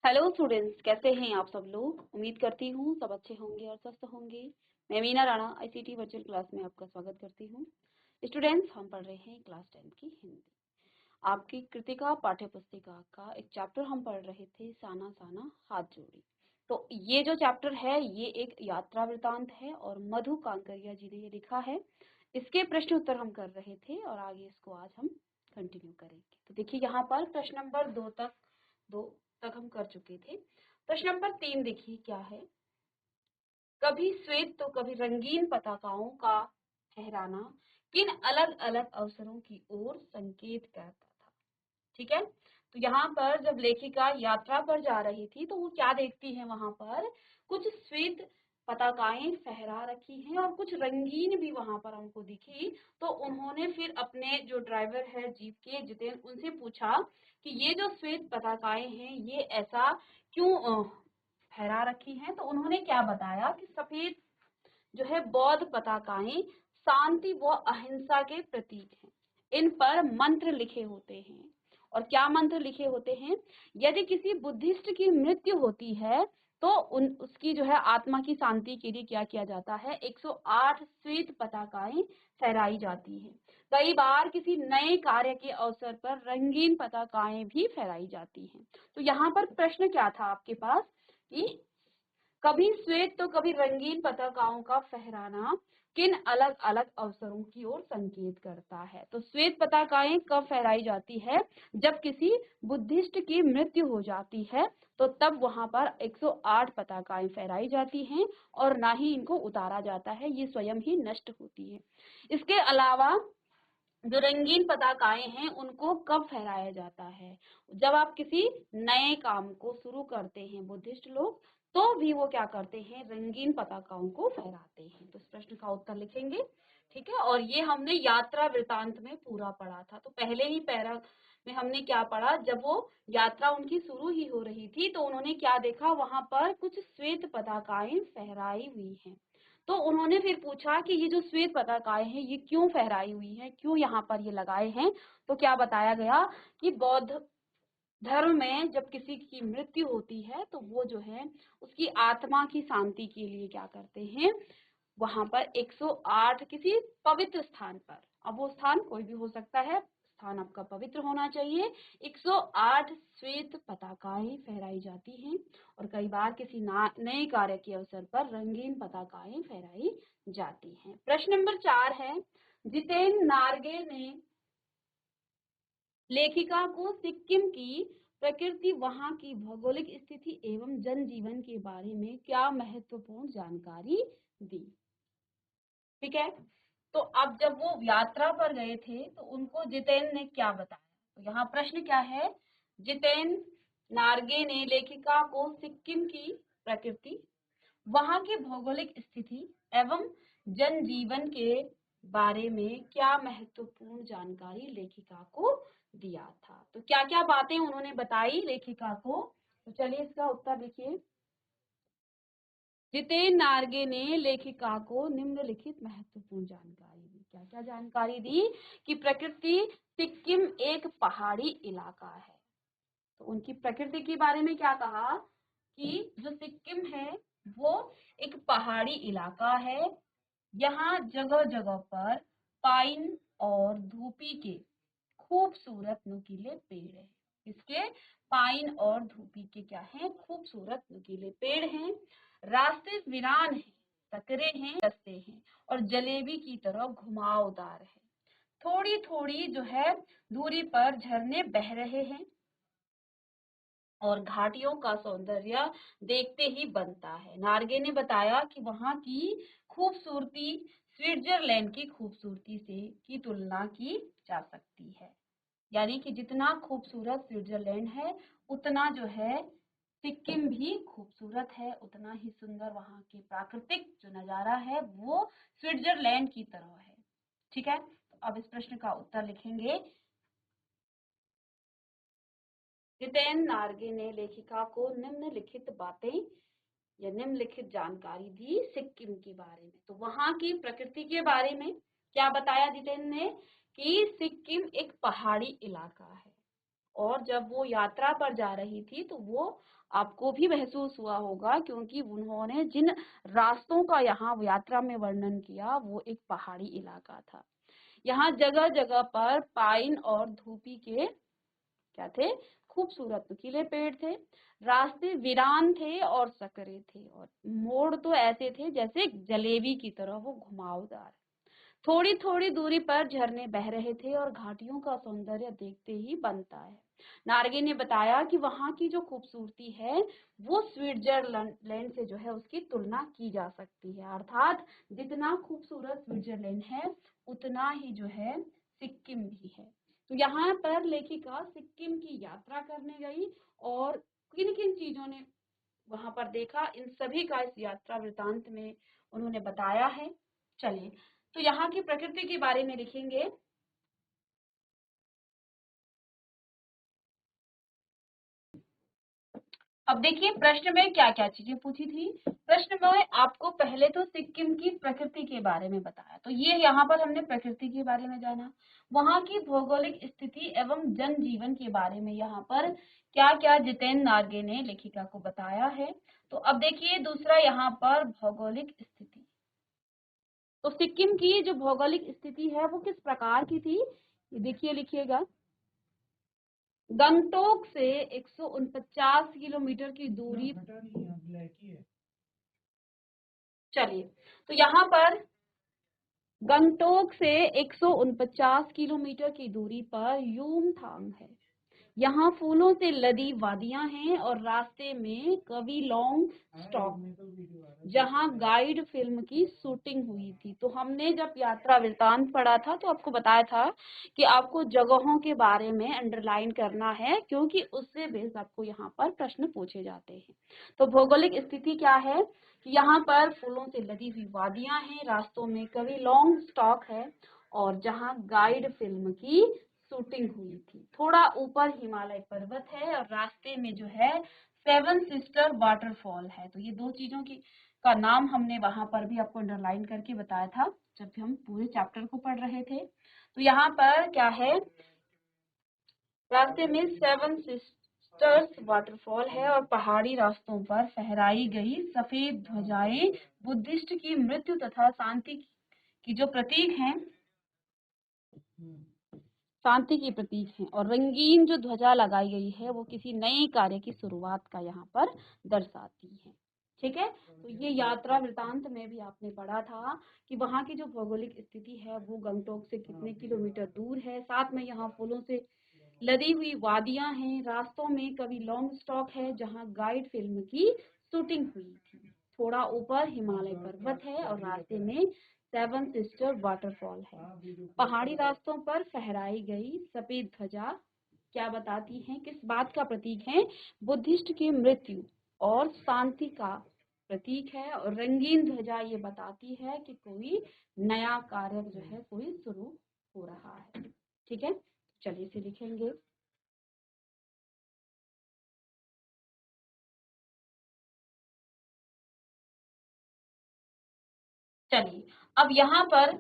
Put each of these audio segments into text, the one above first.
Hello students, कैसे हैं आप सब लोग। उम्मीद करती हूँ सब अच्छे होंगे और स्वस्थ होंगे। मैं Meena Rana ICT virtual class में आपका स्वागत करती हूँ। स्टूडेंट्स, हम पढ़ रहे हैं क्लास 10 की हिंदी। आपकी कृतिका पाठ्य पुस्तिका का एक चैप्टर हम पढ़ रहे थे, साना साना हाथ जोड़ी। तो ये जो चैप्टर है ये एक यात्रा वृतांत है और मधु कांकरिया जी ने ये लिखा है। इसके प्रश्न उत्तर हम कर रहे थे और आगे इसको आज हम कंटिन्यू करेंगे। तो देखिए यहाँ पर प्रश्न नंबर दो तक हम कर चुके थे। प्रश्न नंबर 3 देखिए क्या है। कभी श्वेत तो कभी रंगीन पताकाओं का फहराना किन अलग अलग अवसरों की ओर संकेत करता था। ठीक है, तो यहाँ पर जब लेखिका यात्रा पर जा रही थी तो वो क्या देखती है, वहां पर कुछ श्वेत पताकाएं फहरा रखी हैं और कुछ रंगीन भी वहां पर हमको दिखी। तो उन्होंने फिर अपने जो ड्राइवर है जीप के जितेंद्र, उनसे पूछा कि ये जो श्वेत पताकाएं हैं ये ऐसा क्यों फहरा रखी हैं। तो उन्होंने क्या बताया कि सफेद जो है बौद्ध पताकाएं शांति व अहिंसा के प्रतीक हैं। इन पर मंत्र लिखे होते हैं। और क्या मंत्र लिखे होते हैं? यदि किसी बुद्धिस्ट की मृत्यु होती है तो उसकी जो है आत्मा की शांति के लिए क्या किया जाता है, 108 श्वेत पताकाएं फहराई जाती हैं। कई बार किसी नए कार्य के अवसर पर रंगीन पताकाएं भी फहराई जाती हैं। तो यहाँ पर प्रश्न क्या था आपके पास कि कभी श्वेत तो कभी रंगीन पताकाओं का फहराना किन अलग अलग अवसरों की ओर संकेत करता है। तो श्वेत पताकाएं कब फहराई जाती है? जब किसी बुद्धिस्ट की मृत्यु हो जाती है तो तब वहां पर 108 पताकाएं फहराई जाती हैं और ना ही इनको उतारा जाता है, ये स्वयं ही नष्ट होती है। इसके अलावा जो रंगीन पताकाएं हैं उनको कब फहराया जाता है? जब आप किसी नए काम को शुरू करते हैं, बुद्धिस्ट लोग तो भी वो क्या करते हैं, रंगीन पताकाओं को फहराते हैं। तो इस प्रश्न का उत्तर लिखेंगे। ठीक है, और ये हमने यात्रा वृतांत में पूरा पढ़ा था। तो पहले ही पैरा में हमने क्या पढ़ा, जब वो यात्रा उनकी शुरू ही हो रही थी तो उन्होंने क्या देखा, वहां पर कुछ श्वेत पताकाएं फहराई हुई हैं। तो उन्होंने फिर पूछा कि ये जो श्वेत पताकाएं हैं ये क्यों फहराई हुई हैं, क्यों यहाँ पर ये लगाए हैं। तो क्या बताया गया कि बौद्ध धर्म में जब किसी की मृत्यु होती है तो वो जो है उसकी आत्मा की शांति के लिए क्या करते हैं, वहां पर 108 किसी पवित्र स्थान पर, अब वो स्थान कोई भी हो सकता है, स्थान आपका पवित्र होना चाहिए, 108 श्वेत पताकाएं फहराई जाती हैं। और कई बार किसी नए कार्य के अवसर पर रंगीन पताकाएं फहराई जाती हैं। प्रश्न नंबर 4 है, जितेन नार्गे ने लेखिका को सिक्किम की प्रकृति, वहां की भौगोलिक स्थिति एवं जनजीवन के बारे में क्या महत्वपूर्ण जानकारी दी। ठीक है, तो अब जब वो यात्रा पर गए थे तो उनको जितेन ने क्या बताया। तो यहाँ प्रश्न क्या है, जितेन नार्गे ने लेखिका को सिक्किम की प्रकृति, वहां की भौगोलिक स्थिति एवं जनजीवन के बारे में क्या महत्वपूर्ण जानकारी लेखिका को दिया था। तो क्या क्या बातें उन्होंने बताई लेखिका को। तो चलिए इसका उत्तर लिखिए। जितेन नार्गे ने लेखिका को निम्नलिखित महत्वपूर्ण जानकारी दी। क्या क्या जानकारी दी कि प्रकृति, सिक्किम एक पहाड़ी इलाका है। तो उनकी प्रकृति के बारे में क्या कहा कि जो सिक्किम है वो एक पहाड़ी इलाका है। यहाँ जगह जगह पर पाइन और धूपी के खूबसूरत नुकीले पेड़ हैं। इसके पाइन और धूपी के क्या हैं, खूबसूरत नुकीले पेड़ हैं। रास्ते वीरान हैं, सकरे हैं, रस्ते हैं और जलेबी की तरह घुमावदार है। थोड़ी थोड़ी जो है दूरी पर झरने बह रहे हैं और घाटियों का सौंदर्य देखते ही बनता है। नार्गे ने बताया कि वहां की खूबसूरती स्विट्जरलैंड की खूबसूरती से की तुलना की जा सकती है। यानी कि जितना खूबसूरत स्विट्जरलैंड है उतना जो है सिक्किम भी खूबसूरत है, उतना ही सुंदर वहां के प्राकृतिक जो नजारा है वो स्विट्जरलैंड की तरह है। ठीक है, तो अब इस प्रश्न का उत्तर लिखेंगे। जितेन नार्गे ने लेखिका को निम्नलिखित बातें या निम्नलिखित जानकारी दी सिक्किम के बारे में। तो वहां की प्रकृति के बारे में क्या बताया जितेन ने कि सिक्किम एक पहाड़ी इलाका है। और जब वो यात्रा पर जा रही थी तो वो आपको भी महसूस हुआ होगा, क्योंकि उन्होंने जिन रास्तों का यहाँ यात्रा में वर्णन किया वो एक पहाड़ी इलाका था। यहाँ जगह जगह पर पाइन और धूपी के क्या थे, खूबसूरत नुकीले पेड़ थे। रास्ते वीरान थे और सकरे थे, और मोड़ तो ऐसे थे जैसे जलेबी की तरह वो घुमावदार। थोड़ी थोड़ी दूरी पर झरने बह रहे थे और घाटियों का सौंदर्य देखते ही बनता है। नार्गे ने बताया कि वहां की जो खूबसूरती है वो स्विट्जरलैंड से जो है उसकी तुलना की जा सकती है, अर्थात जितना खूबसूरत स्विट्जरलैंड है उतना ही जो है सिक्किम भी है। तो यहाँ पर लेखिका सिक्किम की यात्रा करने गई और किन किन चीजों ने वहां पर देखा, इन सभी का इस यात्रा वृतांत में उन्होंने बताया है। चलिए, तो यहाँ की प्रकृति के बारे में लिखेंगे। अब देखिए प्रश्न में क्या क्या चीजें पूछी थी। प्रश्न में आपको पहले तो सिक्किम की प्रकृति के बारे में बताया, तो ये यहाँ पर हमने प्रकृति के बारे में जाना। वहां की भौगोलिक स्थिति एवं जनजीवन के बारे में यहाँ पर क्या क्या जितेंद्र नार्गे ने लेखिका को बताया है। तो अब देखिए दूसरा यहाँ पर भौगोलिक स्थिति। तो सिक्किम की जो भौगोलिक स्थिति है वो किस प्रकार की थी, ये देखिए लिखिएगा। गंगटोक से 149 किलोमीटर की दूरी। चलिए, तो यहाँ पर गंगटोक से 149 किलोमीटर की दूरी पर यूमथांग है। यहाँ फूलों से लदी वादियां हैं और रास्ते में कवि लॉन्ग स्टॉक, जहाँ गाइड फिल्म की शूटिंग हुई थी। तो हमने जब यात्रा वृतांत पढ़ा था तो आपको बताया था कि आपको जगहों के बारे में अंडरलाइन करना है, क्योंकि उससे बेस आपको यहाँ पर प्रश्न पूछे जाते हैं। तो भौगोलिक स्थिति क्या है कि यहाँ पर फूलों से लदी हुई वादियां हैं, रास्तों में कवि लॉन्ग स्टॉक है और जहाँ गाइड फिल्म की शूटिंग हुई थी। थोड़ा ऊपर हिमालय पर्वत है और रास्ते में जो है सेवन सिस्टर वाटरफॉल है। तो ये दो चीजों की का नाम हमने वहां पर भी आपको अंडरलाइन करके बताया था जब हम पूरे चैप्टर को पढ़ रहे थे। तो यहाँ पर क्या है, रास्ते में सेवन सिस्टर्स वाटरफॉल है और पहाड़ी रास्तों पर फहराई गई सफेद ध्वजाएं बुद्धिस्ट की मृत्यु तथा शांति की जो प्रतीक हैं, शांति की प्रतीक हैं, और रंगीन जो ध्वजा लगाई गई है वो किसी नए कार्य की शुरुआत का यहाँ पर दर्शाती है। ठीक है, तो ये यात्रा वृतांत में भी आपने पढ़ा था कि वहाँ की जो भौगोलिक स्थिति है वो गंगटोक से कितने किलोमीटर दूर है, साथ में यहाँ फूलों से लदी हुई वादियां हैं, रास्तों में कवि लॉन्ग स्टॉक है जहाँ गाइड फिल्म की शूटिंग हुई थी, थोड़ा ऊपर हिमालय पर्वत है और रास्ते में सेवन सिस्टर वाटरफॉल है। पहाड़ी रास्तों पर फहराई गई सफेद ध्वजा क्या बताती है, किस बात का प्रतीक है, बुद्धिस्ट की मृत्यु और शांति का प्रतीक है। और रंगीन ध्वजा ये बताती है कि कोई नया कार्य जो है कोई शुरू हो रहा है। ठीक है, चलिए इसे लिखेंगे। चलिए, अब यहाँ पर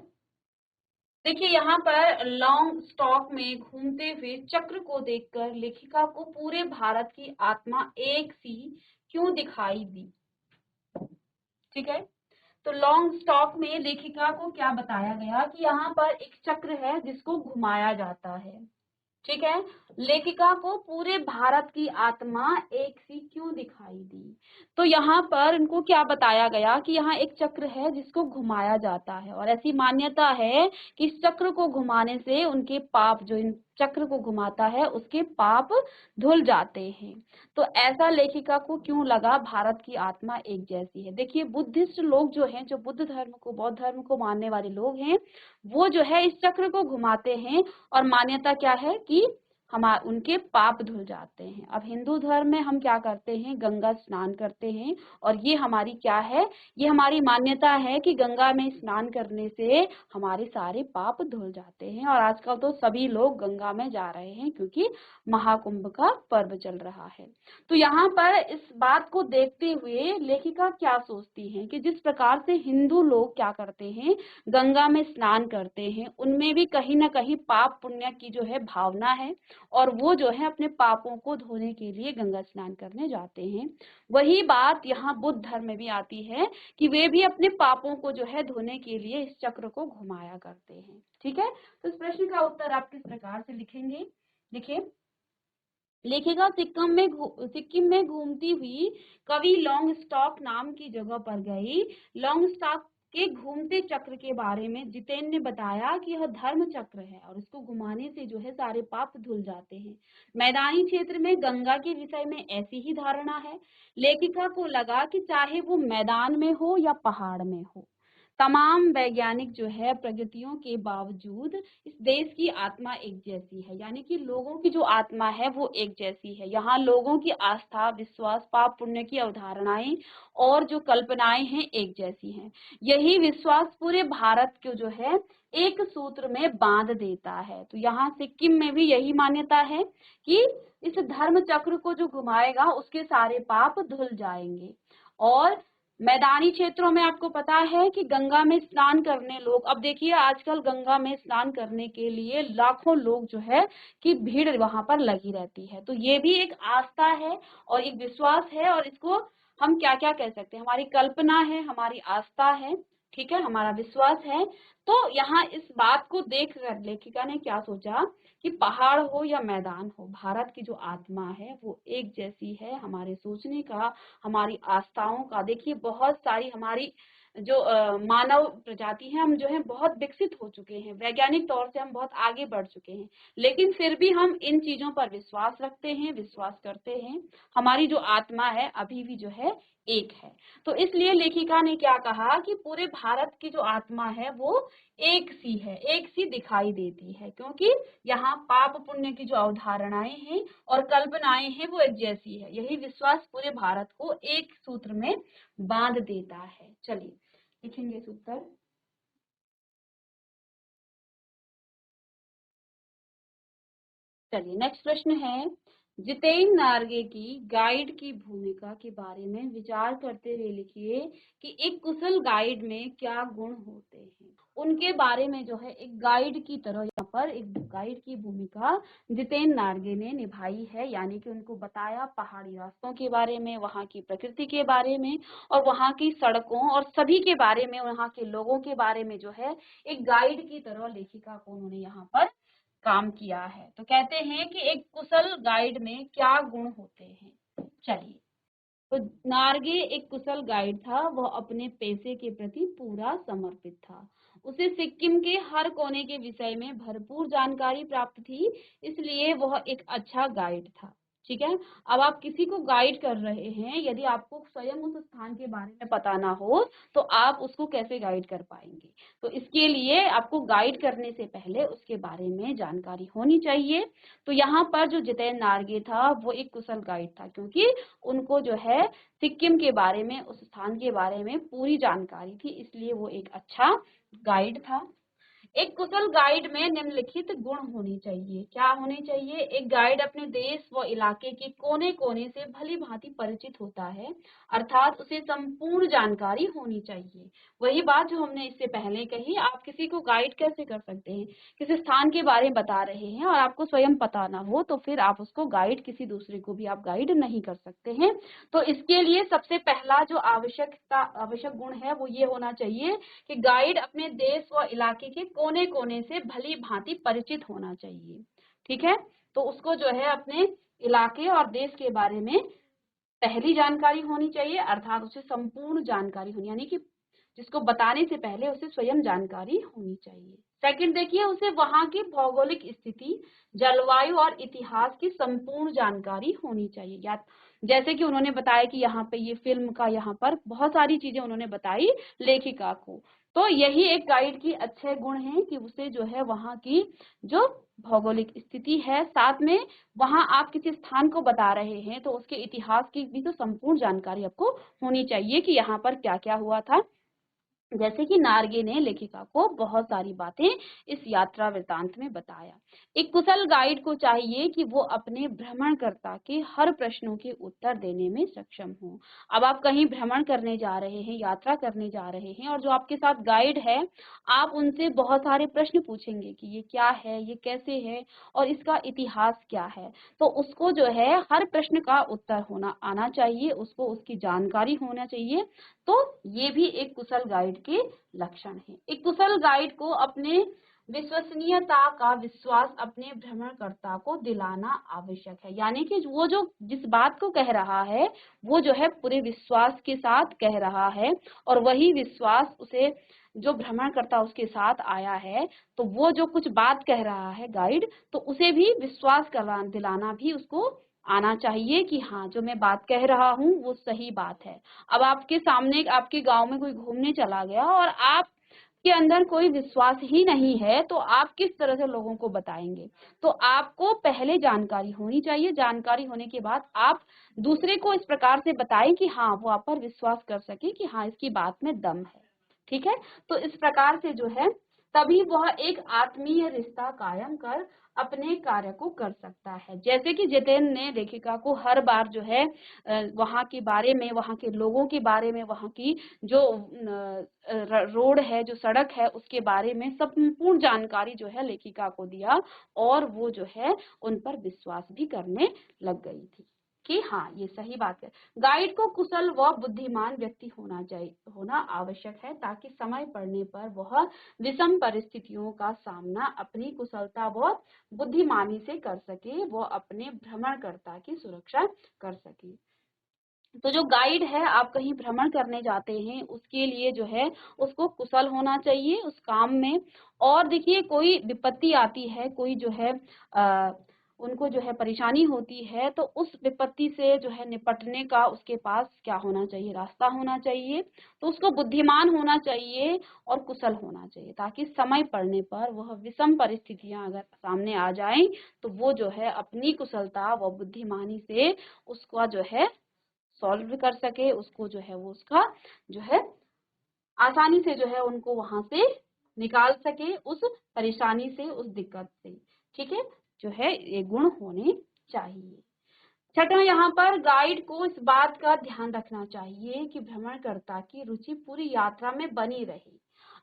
देखिए, यहाँ पर लॉन्ग स्टॉक में घूमते हुए चक्र को देखकर लेखिका को पूरे भारत की आत्मा एक सी क्यों दिखाई दी। ठीक है, तो लॉन्ग स्टॉक में लेखिका को क्या बताया गया कि यहाँ पर एक चक्र है जिसको घुमाया जाता है। ठीक है, लेखिका को पूरे भारत की आत्मा एक सी क्यों दिखाई दी, तो यहाँ पर उनको क्या बताया गया कि यहाँ एक चक्र है जिसको घुमाया जाता है और ऐसी मान्यता है कि इस चक्र को घुमाने से उनके पाप, जो इन चक्र को घुमाता है उसके पाप धुल जाते हैं। तो ऐसा लेखिका को क्यों लगा भारत की आत्मा एक जैसी है। देखिए, बुद्धिस्ट लोग जो हैं, जो बुद्ध धर्म को, बौद्ध धर्म को मानने वाले लोग हैं, वो जो है इस चक्र को घुमाते हैं और मान्यता क्या है कि हमारे उनके पाप धुल जाते हैं। अब हिंदू धर्म में हम क्या करते हैं, गंगा स्नान करते हैं और ये हमारी क्या है, ये हमारी मान्यता है कि गंगा में स्नान करने से हमारे सारे पाप धुल जाते हैं। और आजकल तो सभी लोग गंगा में जा रहे हैं क्योंकि महाकुंभ का पर्व चल रहा है। तो यहाँ पर इस बात को देखते हुए लेखिका क्या सोचती हैं कि जिस प्रकार से हिंदू लोग क्या करते हैं, गंगा में स्नान करते हैं, उनमें भी कहीं ना कहीं पाप पुण्य की जो है भावना है और वो जो है अपने पापों को धोने के लिए गंगा स्नान करने जाते हैं। वही बात यहाँ बुद्ध धर्म में भी आती है कि वे भी अपने पापों को जो है धोने के लिए इस चक्र को घुमाया करते हैं। ठीक है, तो इस प्रश्न का उत्तर आप किस प्रकार से लिखेंगे? देखिए, लिखेगा सिक्किम में घूमती हुई कवि लॉन्गस्टॉक नाम की जगह पर गई। लॉन्गस्टॉक के घूमते चक्र के बारे में जितेन ने बताया कि यह धर्म चक्र है और इसको घुमाने से जो है सारे पाप धुल जाते हैं। मैदानी क्षेत्र में गंगा के विषय में ऐसी ही धारणा है। लेखिका को लगा कि चाहे वो मैदान में हो या पहाड़ में हो, तमाम वैज्ञानिक जो है प्रगतियों के बावजूद इस देश की आत्मा एक जैसी है, यानी कि लोगों की जो आत्मा है वो एक जैसी है। यहाँ लोगों की आस्था, विश्वास, पाप पुण्य की अवधारणाएं और जो कल्पनाएं हैं एक जैसी हैं। यही विश्वास पूरे भारत को जो है एक सूत्र में बांध देता है। तो यहाँ सिक्किम में भी यही मान्यता है कि इस धर्म चक्र को जो घुमाएगा उसके सारे पाप धुल जाएंगे। और मैदानी क्षेत्रों में आपको पता है कि गंगा में स्नान करने लोग, अब देखिए आजकल गंगा में स्नान करने के लिए लाखों लोग जो है कि भीड़ वहां पर लगी रहती है। तो ये भी एक आस्था है और एक विश्वास है, और इसको हम क्या क्या कह सकते हैं, हमारी कल्पना है, हमारी आस्था है, ठीक है, हमारा विश्वास है। तो यहाँ इस बात को देखकर लेखिका ने क्या सोचा कि पहाड़ हो या मैदान हो, भारत की जो आत्मा है वो एक जैसी है। हमारे सोचने का, हमारी आस्थाओं का, देखिए बहुत सारी हमारी जो मानव प्रजाति है, हम जो है बहुत विकसित हो चुके हैं, वैज्ञानिक तौर से हम बहुत आगे बढ़ चुके हैं, लेकिन फिर भी हम इन चीजों पर विश्वास रखते हैं, विश्वास करते हैं। हमारी जो आत्मा है अभी भी जो है एक है। तो इसलिए लेखिका ने क्या कहा कि पूरे भारत की जो आत्मा है वो एक सी है, एक सी दिखाई देती है, क्योंकि यहाँ पाप पुण्य की जो अवधारणाएं हैं और कल्पनाएं हैं वो एक जैसी है। यही विश्वास पूरे भारत को एक सूत्र में बांध देता है। चलिए लिखेंगे इस उत्तर। चलिए नेक्स्ट प्रश्न है, जितेन नार्गे की गाइड की भूमिका के बारे में विचार करते हुए लिखिए कि एक कुशल गाइड में क्या गुण होते हैं। उनके बारे में जो है एक गाइड की तरह यहाँ पर एक गाइड की भूमिका जितेन नार्गे ने निभाई है, यानी कि उनको बताया पहाड़ी रास्तों के बारे में, वहाँ की प्रकृति के बारे में और वहाँ की सड़कों और सभी के बारे में, वहाँ के लोगों के बारे में जो है एक गाइड की तरह लेखिका को उन्होंने यहाँ पर काम किया है। तो कहते हैं कि एक कुशल गाइड में क्या गुण होते हैं। चलिए, तो नार्गे एक कुशल गाइड था, वह अपने पेशे के प्रति पूरा समर्पित था। उसे सिक्किम के हर कोने के विषय में भरपूर जानकारी प्राप्त थी, इसलिए वह एक अच्छा गाइड था। ठीक है, अब आप किसी को गाइड कर रहे हैं, यदि आपको स्वयं उस स्थान के बारे में पता ना हो तो आप उसको कैसे गाइड कर पाएंगे। तो इसके लिए आपको गाइड करने से पहले उसके बारे में जानकारी होनी चाहिए। तो यहाँ पर जो जितेन नार्गे था वो एक कुशल गाइड था, क्योंकि उनको जो है सिक्किम के बारे में, उस स्थान के बारे में पूरी जानकारी थी, इसलिए वो एक अच्छा गाइड था। एक कुशल गाइड में निम्नलिखित गुण होने चाहिए। क्या होने चाहिए? एक गाइड अपने देश व इलाके के कोने कोने से भली भांति परिचित होता है, अर्थात उसे संपूर्ण जानकारी होनी चाहिए। वही बात जो हमने इससे पहले कही, आप किसी को गाइड कैसे कर सकते हैं? किसी स्थान के बारे में बता रहे हैं और आपको स्वयं पता ना हो तो फिर आप उसको गाइड, किसी दूसरे को भी आप गाइड नहीं कर सकते हैं। तो इसके लिए सबसे पहला जो आवश्यक गुण है वो ये होना चाहिए कि गाइड अपने देश व इलाके के कोने कोने से भली भांति परिचित होना चाहिए। ठीक है, तो उसको जो है अपने इलाके और देश के बारे में पहली जानकारी होनी चाहिए, अर्थात उसे संपूर्ण जानकारी होनी, यानी कि जिसको बताने से पहले उसे स्वयं जानकारी होनी चाहिए। सेकंड देखिए, उसे वहां की भौगोलिक स्थिति, जलवायु और इतिहास की संपूर्ण जानकारी होनी चाहिए। या जैसे कि उन्होंने बताया कि यहाँ पे ये फिल्म का, यहाँ पर बहुत सारी चीजें उन्होंने बताई लेखिका को। तो यही एक गाइड की अच्छे गुण हैं कि उसे जो है वहाँ की जो भौगोलिक स्थिति है, साथ में वहाँ आप किसी स्थान को बता रहे हैं तो उसके इतिहास की भी तो संपूर्ण जानकारी आपको होनी चाहिए कि यहाँ पर क्या क्या हुआ था, जैसे कि नार्गे ने लेखिका को बहुत सारी बातें इस यात्रा वृतांत में बताया। एक कुशल गाइड को चाहिए कि वो अपने भ्रमणकर्ता के हर प्रश्नों के उत्तर देने में सक्षम हो। अब आप कहीं भ्रमण करने जा रहे हैं, यात्रा करने जा रहे हैं, और जो आपके साथ गाइड है, आप उनसे बहुत सारे प्रश्न पूछेंगे कि ये क्या है, ये कैसे है और इसका इतिहास क्या है। तो उसको जो है हर प्रश्न का उत्तर होना आना चाहिए, उसको उसकी जानकारी होना चाहिए। तो ये भी एक कुशल गाइड के लक्षण है। एक कुशल गाइड को अपने विश्वसनीयता का विश्वास अपने भ्रमणकर्ता को दिलाना आवश्यक है। यानी कि वो जो जिस बात को कह रहा है वो जो है पूरे विश्वास के साथ कह रहा है, और वही विश्वास उसे जो भ्रमणकर्ता उसके साथ आया है, तो वो जो कुछ बात कह रहा है गाइड, तो उसे भी विश्वास करा दिलाना भी उसको आना चाहिए कि हाँ, जो मैं बात कह रहा हूँ वो सही बात है। अब आपके सामने आपके गांव में कोई घूमने चला गया और आप के अंदर कोई विश्वास ही नहीं है, तो आप किस तरह से लोगों को बताएंगे। तो आपको पहले जानकारी होनी चाहिए, जानकारी होने के बाद आप दूसरे को इस प्रकार से बताएं कि हाँ, वो आप पर विश्वास कर सके कि हाँ, इसकी बात में दम है। ठीक है, तो इस प्रकार से जो है तभी वह एक आत्मीय रिश्ता कायम कर अपने कार्य को कर सकता है। जैसे कि जितेंद्र ने लेखिका को हर बार जो है वहाँ के बारे में, वहाँ के लोगों के बारे में, वहाँ की जो रोड है, जो सड़क है, उसके बारे में संपूर्ण जानकारी जो है लेखिका को दिया, और वो जो है उन पर विश्वास भी करने लग गई थी कि हाँ, ये सही बात है। गाइड को कुशल व बुद्धिमान व्यक्ति होना आवश्यक है, ताकि समय पड़ने पर वह विषम परिस्थितियों का सामना अपनी कुशलता व बुद्धिमानी से कर सके, वो अपने भ्रमणकर्ता की सुरक्षा कर सके। तो जो गाइड है, आप कहीं भ्रमण करने जाते हैं, उसके लिए जो है उसको कुशल होना चाहिए उस काम में। और देखिए, कोई विपत्ति आती है, कोई जो है उनको जो है परेशानी होती है, तो उस विपत्ति से जो है निपटने का उसके पास क्या होना चाहिए, रास्ता होना चाहिए। तो उसको बुद्धिमान होना चाहिए और कुशल होना चाहिए, ताकि समय पड़ने पर वह विषम परिस्थितियां अगर सामने आ जाएं, तो वो जो है अपनी कुशलता व बुद्धिमानी से उसका जो है सॉल्व कर सके, उसको जो है वो उसका जो है आसानी से जो है उनको वहां से निकाल सके, उस परेशानी से, उस दिक्कत से। ठीक है, जो है ये गुण होने चाहिए। छठवां, यहाँ पर गाइड को इस बात का ध्यान रखना चाहिए कि भ्रमणकर्ता की रुचि पूरी यात्रा में बनी रहे।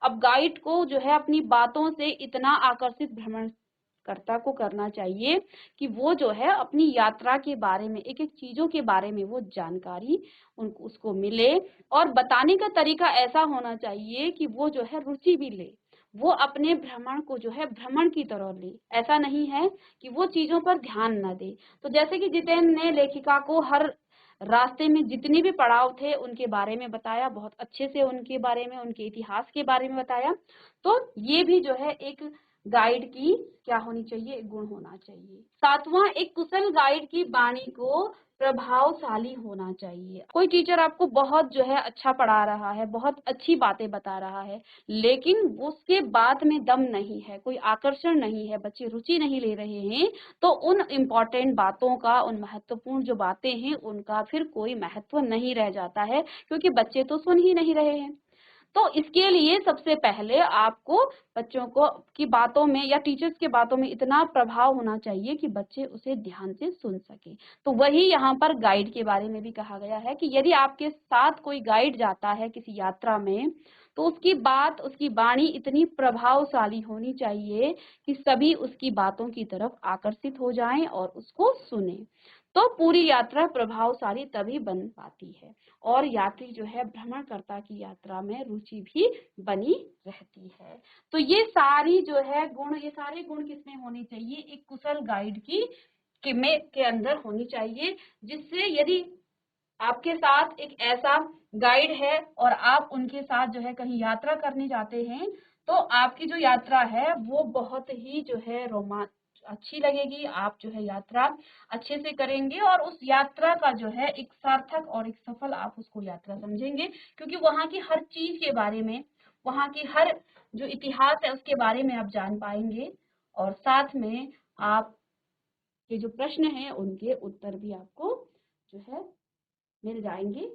अब गाइड को जो है अपनी बातों से इतना आकर्षित भ्रमणकर्ता को करना चाहिए कि वो जो है अपनी यात्रा के बारे में, एक एक चीजों के बारे में वो जानकारी उसको मिले, और बताने का तरीका ऐसा होना चाहिए कि वो जो है रुचि भी ले, वो अपने भ्रमण को जो है भ्रमण की तरह ले। ऐसा नहीं है कि वो चीजों पर ध्यान न दे। तो जैसे कि जितेंद्र ने लेखिका को हर रास्ते में जितने भी पड़ाव थे उनके बारे में बताया, बहुत अच्छे से उनके बारे में, उनके इतिहास के बारे में बताया। तो ये भी जो है एक गाइड की क्या होनी चाहिए, एक गुण होना चाहिए। सातवां, एक कुशल गाइड की वाणी को प्रभावशाली होना चाहिए। कोई टीचर आपको बहुत जो है अच्छा पढ़ा रहा है, बहुत अच्छी बातें बता रहा है, लेकिन उसके बात में दम नहीं है, कोई आकर्षण नहीं है, बच्चे रुचि नहीं ले रहे हैं, तो उन इम्पोर्टेंट बातों का, उन महत्वपूर्ण जो बातें हैं उनका फिर कोई महत्व नहीं रह जाता है, क्योंकि बच्चे तो सुन ही नहीं रहे हैं। तो इसके लिए सबसे पहले आपको बच्चों को की बातों में या टीचर्स के बातों में इतना प्रभाव होना चाहिए कि बच्चे उसे ध्यान से सुन सके। तो वही यहाँ पर गाइड के बारे में भी कहा गया है कि यदि आपके साथ कोई गाइड जाता है किसी यात्रा में, तो उसकी बात, उसकी वाणी इतनी प्रभावशाली होनी चाहिए कि सभी उसकी बातों की तरफ आकर्षित हो जाएं और उसको सुने। तो पूरी यात्रा प्रभावशाली तभी बन पाती है, और यात्री जो है भ्रमणकर्ता की यात्रा में रुचि भी बनी रहती है। तो ये सारी जो है गुण, ये सारे गुण किसमें होने चाहिए, एक कुशल गाइड की के अंदर होनी चाहिए, जिससे यदि आपके साथ एक ऐसा गाइड है और आप उनके साथ जो है कहीं यात्रा करने जाते हैं, तो आपकी जो यात्रा है वो बहुत ही जो है अच्छी लगेगी। आप जो है यात्रा अच्छे से करेंगे, और उस यात्रा का जो है एक सार्थक और एक सफल आप उसको यात्रा समझेंगे, क्योंकि वहाँ की हर चीज के बारे में, वहाँ की हर जो इतिहास है उसके बारे में आप जान पाएंगे, और साथ में आप के जो प्रश्न हैं उनके उत्तर भी आपको जो है मिल जाएंगे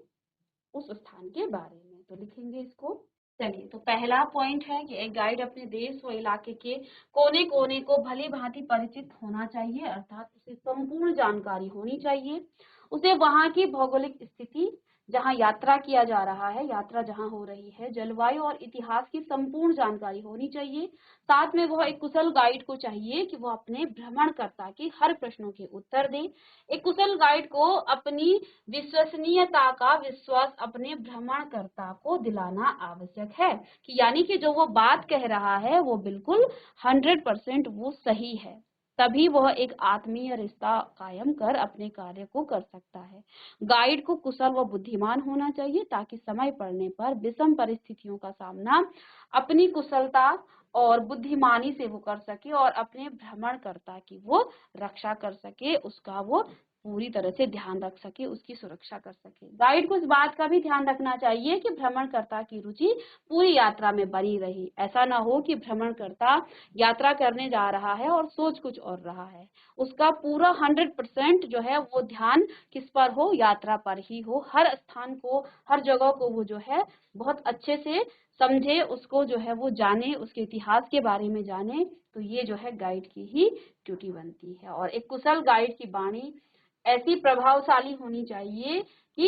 उस स्थान के बारे में। तो लिखेंगे इसको, चलिए, तो पहला पॉइंट है कि एक गाइड अपने देश व इलाके के कोने कोने को भली भांति परिचित होना चाहिए, अर्थात उसे संपूर्ण जानकारी होनी चाहिए। उसे वहां की भौगोलिक स्थिति, जहां यात्रा किया जा रहा है, यात्रा जहां हो रही है, जलवायु और इतिहास की संपूर्ण जानकारी होनी चाहिए। साथ में वह एक कुशल गाइड को चाहिए कि वह अपने भ्रमणकर्ता के हर प्रश्नों के उत्तर दे। एक कुशल गाइड को अपनी विश्वसनीयता का विश्वास अपने भ्रमणकर्ता को दिलाना आवश्यक है, कि यानी कि जो वो बात कह रहा है वो बिल्कुल 100% वो सही है, तभी वह एक आत्मीय रिश्ता कायम कर अपने कार्य को कर सकता है। गाइड को कुशल व बुद्धिमान होना चाहिए ताकि समय पड़ने पर विषम परिस्थितियों का सामना अपनी कुशलता और बुद्धिमानी से वो कर सके और अपने भ्रमणकर्ता की वो रक्षा कर सके, उसका वो पूरी तरह से ध्यान रख सके, उसकी सुरक्षा कर सके। गाइड को इस बात का भी ध्यान रखना चाहिए कि भ्रमणकर्ता की रुचि पूरी यात्रा में बनी रही। ऐसा ना हो कि भ्रमणकर्ता यात्रा करने जा रहा है और सोच कुछ और रहा है। उसका पूरा 100% जो है वो ध्यान किस पर हो, यात्रा पर ही हो। हर स्थान को, हर जगह को वो जो है बहुत अच्छे से समझे, उसको जो है वो जाने, उसके इतिहास के बारे में जाने। तो ये जो है गाइड की ही ड्यूटी बनती है। और एक कुशल गाइड की वाणी ऐसी प्रभावशाली होनी चाहिए कि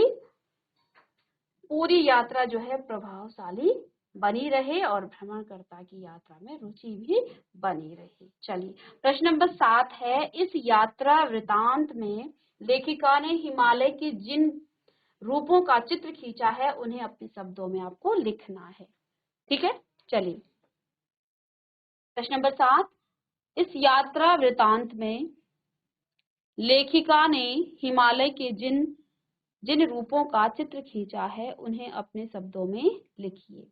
पूरी यात्रा जो है प्रभावशाली बनी रहे और भ्रमणकर्ता की यात्रा में रुचि भी बनी रहे। चलिए, प्रश्न नंबर 7 है, इस यात्रा वृतांत में लेखिका ने हिमालय के जिन रूपों का चित्र खींचा है उन्हें अपने शब्दों में आपको लिखना है। ठीक है, चलिए, प्रश्न नंबर 7, इस यात्रा वृतांत में लेखिका ने हिमालय के जिन जिन रूपों का चित्र खींचा है उन्हें अपने शब्दों में लिखिए।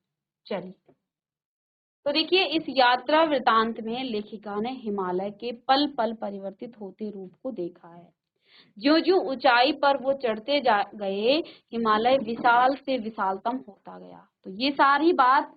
चलिए, तो देखिए, इस यात्रा वृतांत में लेखिका ने हिमालय के पल पल परिवर्तित होते रूप को देखा है। ज्यों ज्यों ऊंचाई पर वो चढ़ते जा गए, हिमालय विशाल से विशालतम होता गया। तो ये सारी बात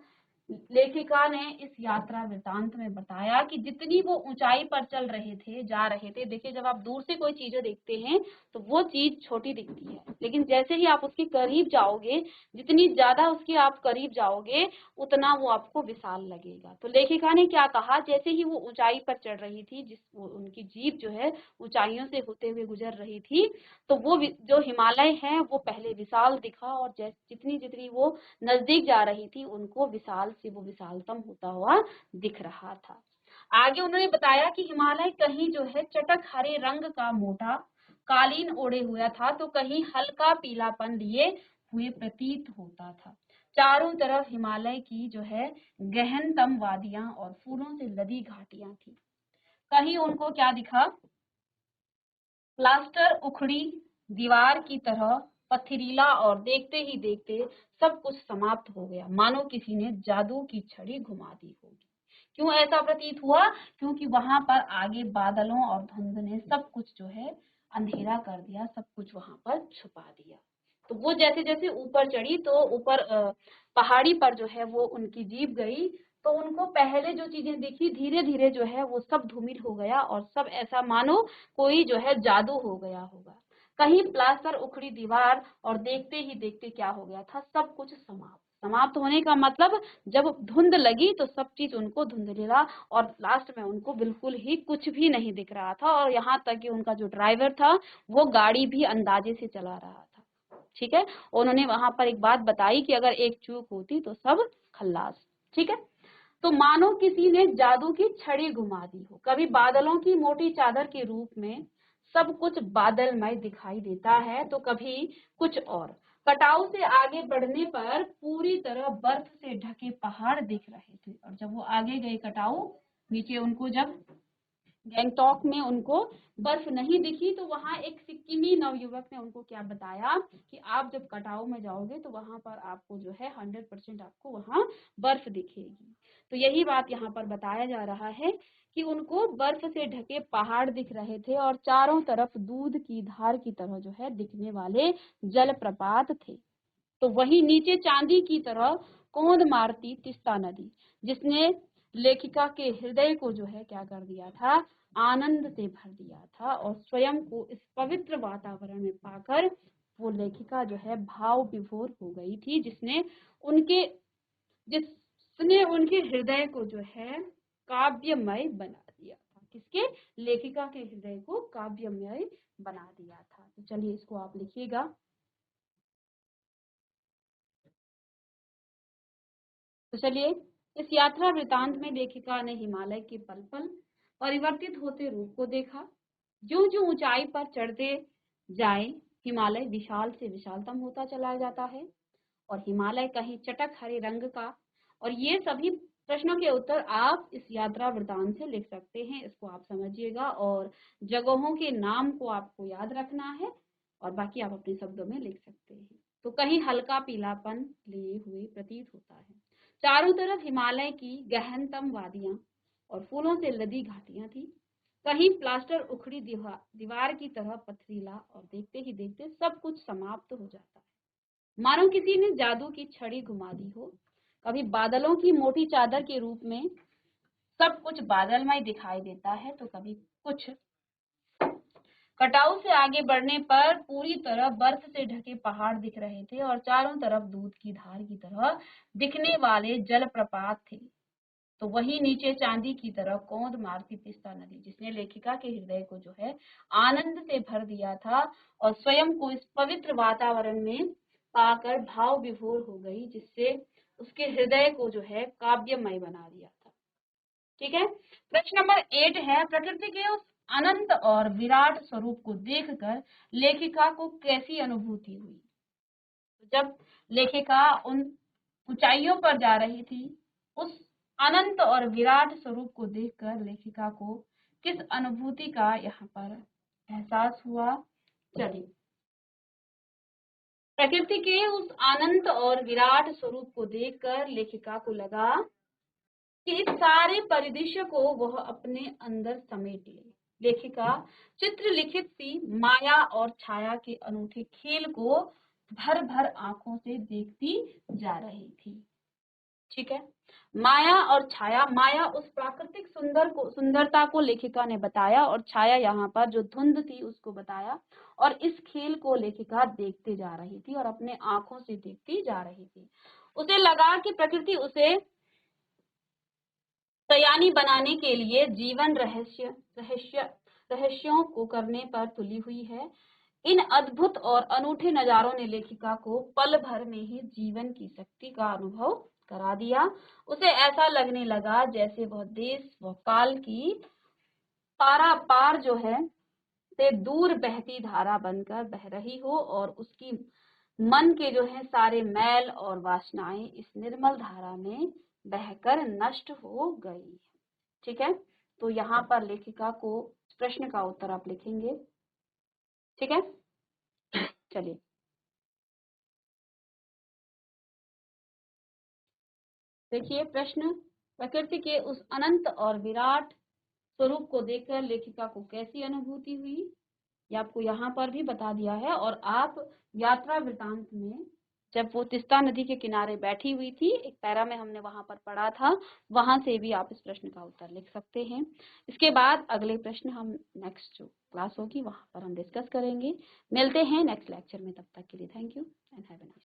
लेखिका ने इस यात्रा वृतांत में बताया कि जितनी वो ऊंचाई पर चल रहे थे, जा रहे थे। देखिए, जब आप दूर से कोई चीजें देखते हैं तो वो चीज छोटी दिखती है, लेकिन जैसे ही आप उसके करीब जाओगे, जितनी ज्यादा उसके आप करीब जाओगे, उतना वो आपको विशाल लगेगा। तो लेखिका ने क्या कहा, जैसे ही वो ऊंचाई पर चढ़ रही थी, उनकी जीप जो है ऊंचाइयों से होते हुए गुजर रही थी, तो वो जो हिमालय है वो पहले विशाल दिखा, और जितनी जितनी वो नजदीक जा रही थी, उनको विशाल से वो विशालतम होता हुआ दिख रहा था। आगे उन्होंने बताया कि हिमालय कहीं जो है चटक हरे रंग का मोटा कालीन ओढ़े हुआ था, तो कहीं हल्का पीलापन लिए हुए प्रतीत होता था। चारों तरफ हिमालय की जो है गहनतम वादियां और फूलों से लदी घाटियां थी। कहीं उनको क्या दिखा, प्लास्टर उखड़ी दीवार की तरह पथरीला, और देखते ही देखते सब कुछ समाप्त हो गया, मानो किसी ने जादू की छड़ी घुमा दी होगी। क्यों ऐसा प्रतीत हुआ? क्योंकि वहां पर आगे बादलों और धुंध ने सब कुछ जो है अंधेरा कर दिया, सब कुछ वहां पर छुपा दिया। तो वो जैसे जैसे ऊपर चढ़ी, तो ऊपर पहाड़ी पर जो है वो उनकी जीप गई, तो उनको पहले जो चीजें दिखी, धीरे धीरे जो है वो सब धूमिल हो गया, और सब ऐसा मानो कोई जो है जादू हो गया होगा। कहीं प्लास्टर उखड़ी दीवार, और देखते ही देखते क्या हो गया था, सब कुछ समाप्त। समाप्त होने का मतलब, जब धुंध लगी तो सब चीज उनको धुंधला, और लास्ट में उनको बिल्कुल ही कुछ भी नहीं दिख रहा था, और यहाँ तक कि उनका जो ड्राइवर था वो गाड़ी भी अंदाजे से चला रहा था। ठीक है, उन्होंने वहां पर एक बात बताई कि अगर एक चूक होती तो सब खल्लास। ठीक है, तो मानो किसी ने जादू की छड़ी घुमा दी हो। कभी बादलों की मोटी चादर के रूप में सब कुछ बादलमय दिखाई देता है, तो कभी कुछ और। कटाव से आगे बढ़ने पर पूरी तरह बर्फ से ढके पहाड़ दिख रहे थे, और जब वो आगे गए कटाव, नीचे उनको जब गैंगटॉक में उनको बर्फ नहीं दिखी, तो वहां एक सिक्किमी नवयुवक ने उनको क्या बताया कि आप जब कटाव में जाओगे तो वहां पर आपको जो है 100% आपको वहां बर्फ दिखेगी। तो यही बात यहाँ पर बताया जा रहा है कि उनको बर्फ से ढके पहाड़ दिख रहे थे, और चारों तरफ दूध की धार की तरह जो है दिखने वाले जलप्रपात थे। तो वही नीचे चांदी की तरह कौंध मारती तिस्ता नदी, जिसने लेखिका के हृदय को जो है क्या कर दिया था, आनंद से भर दिया था, और स्वयं को इस पवित्र वातावरण में पाकर वो लेखिका जो है भाव विभोर हो गई थी, जिसने उनके जिसने उनके हृदय को जो है काव्यमय बना दिया था। किसके? लेखिका के हृदय को काव्यमय बना दिया था। तो चलिए इसको आप लिखिएगा। तो चलिए, इस यात्रा वृतांत में लेखिका ने हिमालय के पल पल परिवर्तित होते रूप को देखा। जो जो ऊंचाई पर चढ़ते जाए, हिमालय विशाल से विशालतम होता चला जाता है, और हिमालय कहीं चटक हरे रंग का। और ये सभी प्रश्नों के उत्तर आप इस यात्रा वृतांत से लिख सकते हैं। इसको आप समझिएगा और जगहों के नाम को आपको याद रखना है, और बाकी आप अपने शब्दों में लिख सकते हैं। तो कहीं हल्का पीलापन लिए हुए प्रतीत होता है। चारों तरफ हिमालय की गहनतम वादियां और फूलों से लदी घाटियां थी। कहीं प्लास्टर उखड़ी दीवार की तरह पथरीला, और देखते ही देखते सब कुछ समाप्त हो जाता है, मानो किसी ने जादू की छड़ी घुमा दी हो। कभी बादलों की मोटी चादर के रूप में सब कुछ बादलमय दिखाई देता है, तो कभी कुछ कटाव से आगे बढ़ने पर पूरी तरह बर्फ से ढके पहाड़ दिख रहे थे, और चारों तरफ दूध की धार की तरह दिखने वाले जलप्रपात थे। तो वही नीचे चांदी की तरह कौंध मारती तीस्ता नदी, जिसने लेखिका के हृदय को जो है आनंद से भर दिया था, और स्वयं को इस पवित्र वातावरण में पाकर भाव विभोर हो गई, जिससे उसके हृदय को जो है काव्यमय बना दिया था। ठीक है। प्रश्न नंबर 8 है, प्रकृति के उस अनंत और विराट स्वरूप को देखकर लेखिका को कैसी अनुभूति हुई? जब लेखिका उन ऊंचाइयों पर जा रही थी, उस अनंत और विराट स्वरूप को देखकर लेखिका को किस अनुभूति का यहाँ पर एहसास हुआ? चलिए, प्रकृति के उस अनंत और विराट स्वरूप को देखकर लेखिका को लगा कि इस सारे परिदृश्य को वह अपने अंदर समेट ले। लेखिका चित्र लिखित सी माया और छाया के अनूठे खेल को भर भर आंखों से देखती जा रही थी। ठीक है। माया और छाया, माया उस प्राकृतिक सुंदरता को लेखिका ने बताया, और छाया यहाँ पर जो धुंध थी उसको बताया, और इस खेल को लेखिका देखते जा रही थी और अपने आंखों से देखती जा रही थी। उसे लगा कि प्रकृति उसे सयानी बनाने के लिए जीवन रहस्यों को करने पर तुली हुई है। इन अद्भुत और अनूठे नजारों ने लेखिका को पल भर में ही जीवन की शक्ति का अनुभव करा दिया। उसे ऐसा लगने लगा जैसे वह देश व काल की पारापार जो है से दूर बहती धारा बनकर बह रही हो, और उसकी मन के जो है सारे मैल और वासनाएं इस निर्मल धारा में बहकर नष्ट हो गई। ठीक है। तो यहाँ पर लेखिका को प्रश्न का उत्तर आप लिखेंगे। ठीक है। चलिए, देखिए प्रश्न, प्रकृति के उस अनंत और विराट स्वरूप को देखकर लेखिका को कैसी अनुभूति हुई, ये आपको यहाँ पर भी बता दिया है। और आप यात्रा वृतांत में जब वो तीस्ता नदी के किनारे बैठी हुई थी, एक पैरा में हमने वहां पर पढ़ा था, वहां से भी आप इस प्रश्न का उत्तर लिख सकते हैं। इसके बाद अगले प्रश्न हम नेक्स्ट जो क्लास होगी वहां पर हम डिस्कस करेंगे। मिलते हैं नेक्स्ट लेक्चर में, तब तक के लिए thank you and have a nice day.